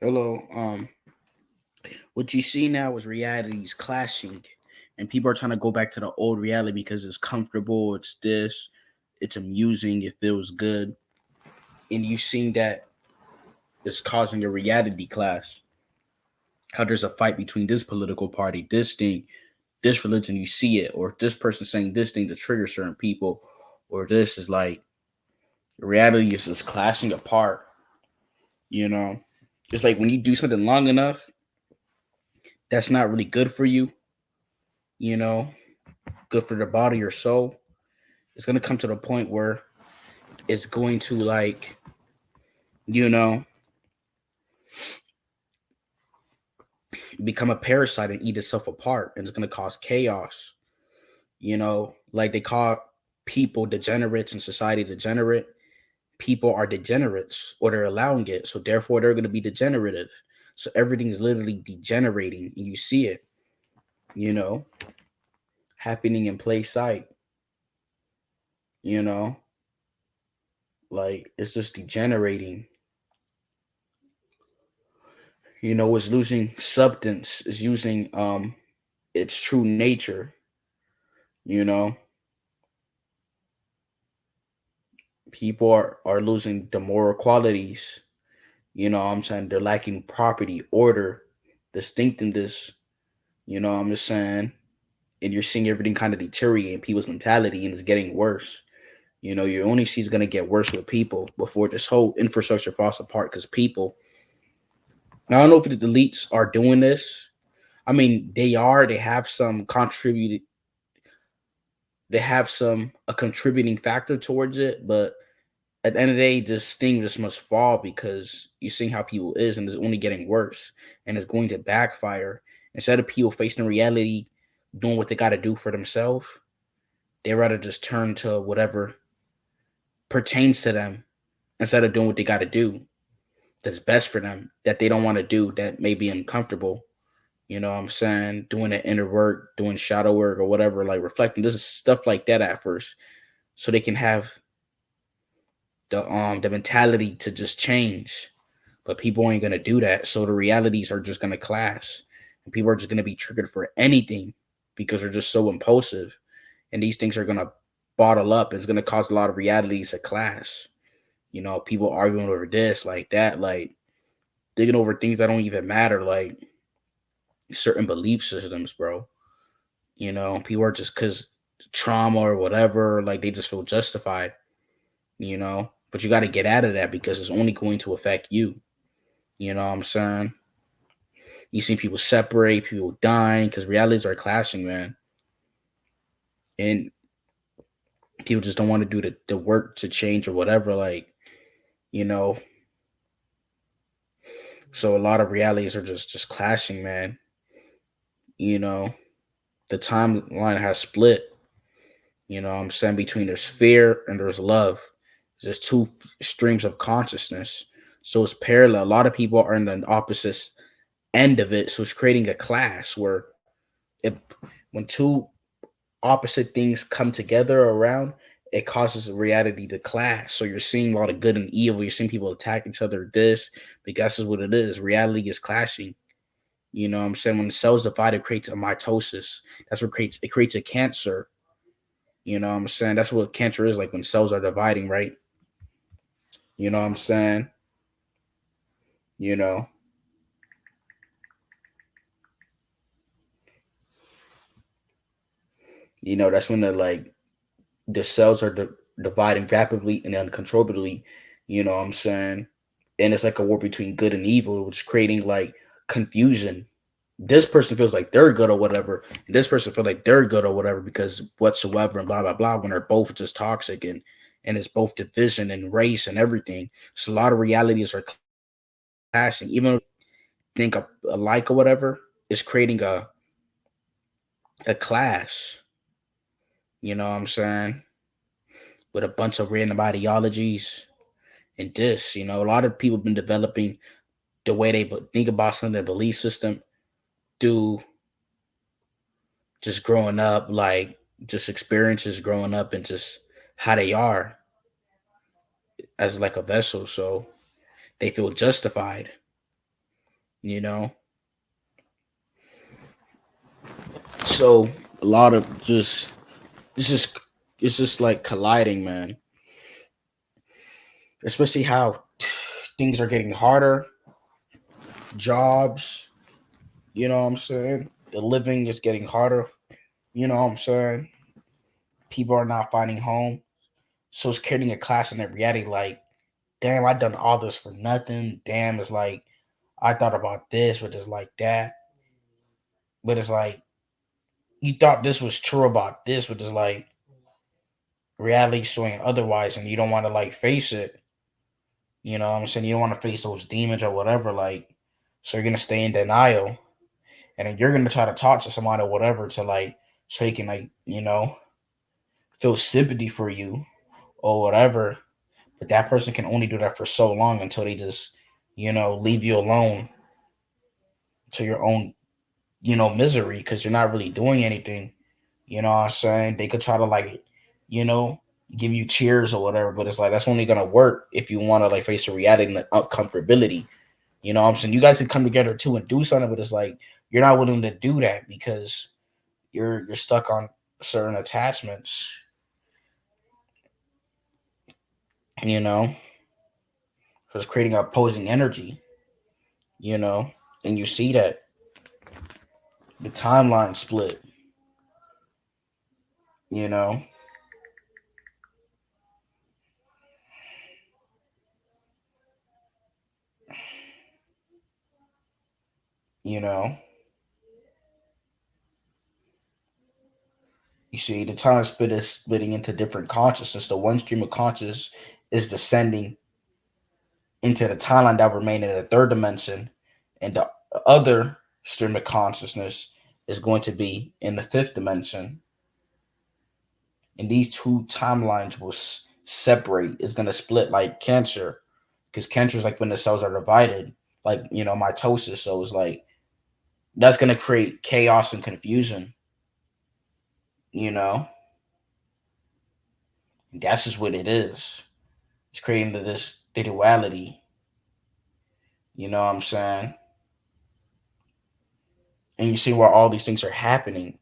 Hello. What you see now is realities clashing, and people are trying to go back to the old reality because it's comfortable. It's this. It's amusing. It feels good, and you seeing that it's causing a reality clash. How there's a fight between this political party, this thing, this religion. You see it, or this person saying this thing to trigger certain people, or this is like reality is just clashing apart. You know, it's like when you do something long enough, that's not really good for you. You know, good for the body or soul. It's gonna come to the point where it's going to like, you know, become a parasite and eat itself apart, and it's gonna cause chaos. Like they call people degenerates and society degenerate. People are degenerates, or they're allowing it, so therefore they're gonna be degenerative. So everything is literally degenerating, and you see it, you know, happening in plain sight. You know, like it's just degenerating. It's losing substance, is using its true nature. You know, people are losing the moral qualities. I'm saying they're lacking property, order, distinctiveness. I'm just saying, and you're seeing everything kind of deteriorate in people's mentality, and it's getting worse. You only see it's gonna get worse with people before this whole infrastructure falls apart because people. Now I don't know if the elites are doing this. I mean, they are. They have some contributed. They have some a contributing factor towards it, but at the end of the day, this thing just must fall because you're seeing how people is, and it's only getting worse, and it's going to backfire. Instead of people facing reality, doing what they got to do for themselves, they rather just turn to whatever pertains to them instead of doing what they got to do that's best for them that they don't want to do that may be uncomfortable. What I'm saying? Doing the inner work, doing shadow work or whatever, like reflecting. This is stuff like that at first, so they can have the mentality to just change. But people ain't gonna do that. So the realities are just gonna clash. And people are just gonna be triggered for anything because they're just so impulsive. And these things are gonna bottle up. It's gonna cause a lot of realities to clash. People arguing over this, like that, like digging over things that don't even matter, like certain belief systems, bro. People are just cause trauma or whatever, like they just feel justified, But you gotta get out of that because it's only going to affect you. You know what I'm saying? You see people separate, people dying because realities are clashing, man. And people just don't want to do the work to change or whatever. Like, you know, so a lot of realities are just clashing, man. You know, the timeline has split, what I'm saying, between there's fear and there's love. There's two streams of consciousness. So it's parallel. A lot of people are in the opposite end of it. So it's creating a clash where if when two opposite things come together around, it causes reality to clash. So you're seeing a lot of good and evil. You're seeing people attack each other. This, because that's what it is. Reality is clashing. What I'm saying, when the cells divide, it creates a mitosis. That's what creates a cancer. What I'm saying, that's what cancer is like when cells are dividing, right? What I'm saying, you know, that's when the cells are dividing rapidly and uncontrollably. What I'm saying, and it's like a war between good and evil, which is creating like confusion. This person feels like they're good or whatever, and this person feels like they're good or whatever because whatsoever and blah blah blah. When they're both just toxic and it's both division and race and everything. So a lot of realities are clashing. Even if they think alike or whatever, it's creating a clash. What I'm saying, with a bunch of random ideologies and this. A lot of people have been developing the way they think about something, their belief system, through just growing up, like just experiences growing up and just how they are as like a vessel. So they feel justified. you know. So a lot of just it's just it's just like colliding, man. Especially how things are getting harder, jobs, you know what I'm saying? The living is getting harder, you know what I'm saying? People are not finding home. So it's creating a clash in their reality like, damn, I done all this for nothing. Damn, it's like I thought about this, but it's like that. But it's like you thought this was true about this, but it's like reality showing otherwise, and you don't want to like face it. You know what I'm saying? You don't want to face those demons or whatever, like so you're gonna stay in denial. And then you're gonna try to talk to somebody or whatever to like so he can like, feel sympathy for you or whatever. But that person can only do that for so long until they just, leave you alone to your own, misery because you're not really doing anything. You know what I'm saying? They could try to like, you know, give you cheers or whatever, but it's like that's only gonna work if you want to like face the reality and the uncomfortability. You know what I'm saying? You guys can come together too and do something, but it's like you're not willing to do that because you're stuck on certain attachments. You know, so it's creating opposing energy. You know, and you see that the timeline split. You know, you know, you see the time split is splitting into different consciousness. The one stream of conscious is descending into the timeline that remain in the third dimension, and the other stream of consciousness is going to be in the fifth dimension. And these two timelines will separate. It's going to split like cancer, because cancer is like when the cells are divided, like mitosis. So it's like that's going to create chaos and confusion. You know, that's just what it is. It's creating this the duality. You know what I'm saying? And you see where all these things are happening.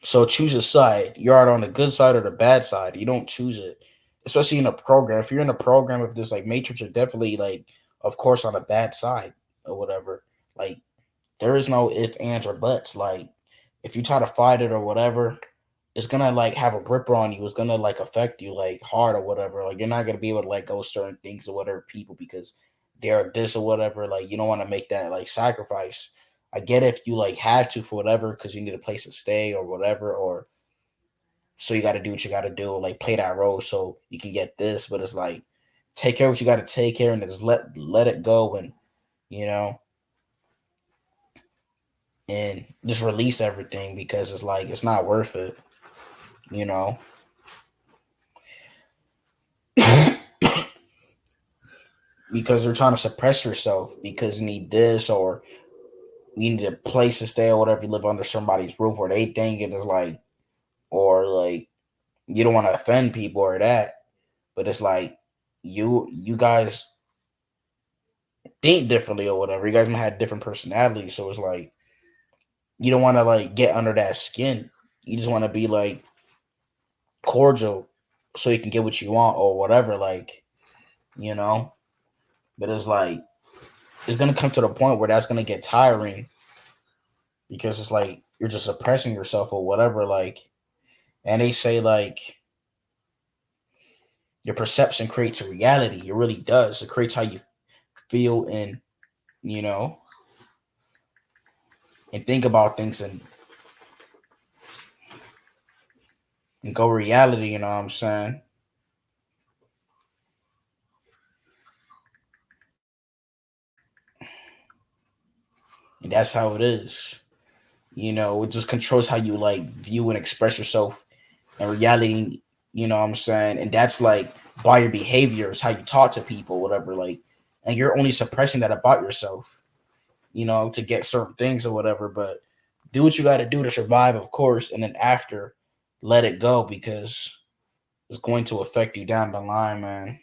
So choose a side. You're either on the good side or the bad side. You don't choose it. Especially in a program. If you're in a program with this like matrix, you're definitely like, of course, on the bad side or whatever. Like there is no if, ands, or buts. Like if you try to fight it or whatever, it's gonna like have a grip on you. It's gonna like affect you like hard or whatever. Like you're not gonna be able to let go of certain things or whatever people because they're this or whatever. Like you don't want to make that like sacrifice. I get if you like have to for whatever because you need a place to stay or whatever, or so you got to do what you got to do, like play that role so you can get this. But it's like take care of what you got to take care and just let it go and you know and just release everything because it's like it's not worth it. You know, because they're trying to suppress yourself because you need this or you need a place to stay or whatever. You live under somebody's roof or they think it is like, or like you don't want to offend people or that. But it's like you guys think differently or whatever. You guys might have different personalities, so it's like you don't want to like get under that skin. You just want to be like cordial so you can get what you want or whatever. Like you know, but it's like it's gonna come to the point where that's gonna get tiring because it's like you're just suppressing yourself or whatever. Like, and they say like your perception creates a reality. It really does. It creates how you feel and you know and think about things and go reality. You know what I'm saying? And that's how it is. You know, it just controls how you like view and express yourself in reality. You know what I'm saying? And that's like by your behaviors, how you talk to people, whatever. Like, and you're only suppressing that about yourself. You know, to get certain things or whatever. But do what you got to do to survive, of course, and then after, let it go because it's going to affect you down the line, man.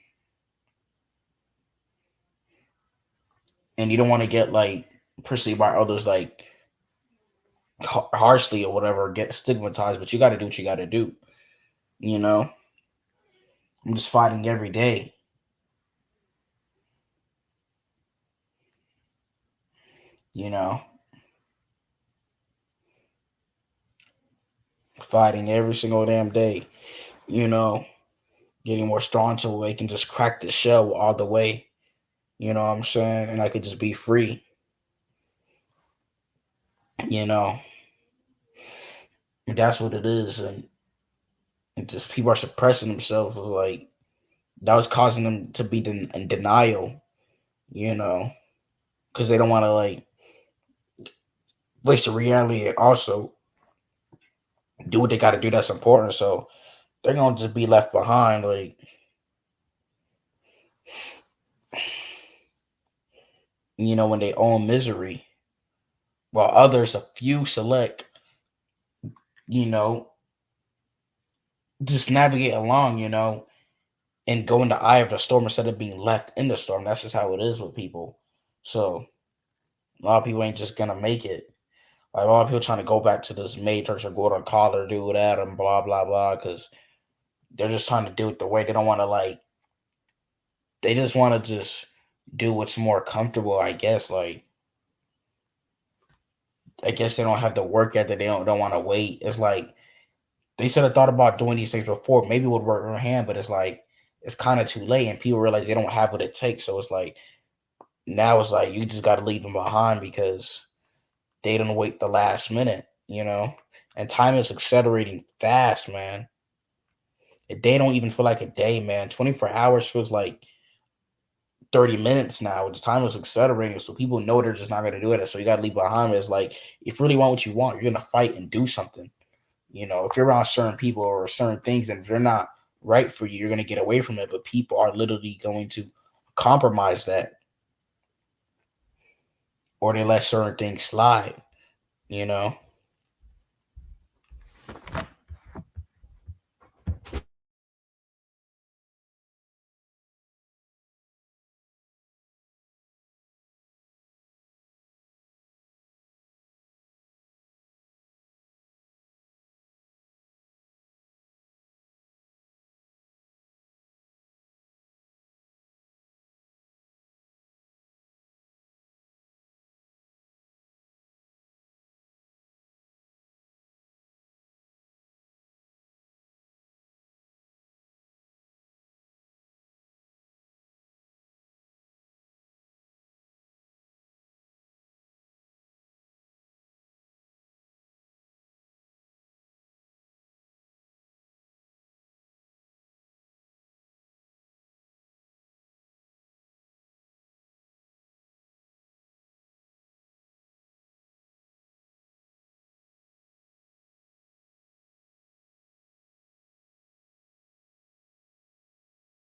and you don't want to get like perceived by others like harshly or whatever, get stigmatized. But you got to do what you got to do. You know, I'm just fighting every day. You know, fighting every single damn day. You know, getting more strong so I can just crack the shell all the way. You know what I'm saying? And I could just be free. You know, and that's what it is. And just people are suppressing themselves. Like that was causing them to be in denial. You know, because they don't want to like face the reality and also do what they got to do that's important. So they're gonna just be left behind, like in their own misery, while others, a few select, you know, just navigate along, and go in the eye of the storm instead of being left in the storm. That's just how it is with people. So a lot of people ain't just gonna make it. Like a lot of people trying to go back to this matrix or go to college, do that, and blah blah blah, because they're just trying to do it the way they don't want to like. They just want to just do what's more comfortable, I guess. Like I guess they don't have the work ethic. They don't want to wait. It's like they should have thought about doing these things before. Maybe it would work in her hand, but it's like it's kind of too late, and people realize they don't have what it takes. So it's like now it's like you just got to leave them behind because they didn't wait the last minute, And time is accelerating fast, man. A day don't even feel like a day, man. 24 hours feels like 30 minutes now. The time is accelerating, so people know they're just not going to do it. So you got to leave behind. It's like if you really want what you want, you're going to fight and do something. If you're around certain people or certain things, and if they're not right for you, you're going to get away from it. But people are literally going to compromise that, or they let certain things slide, you know?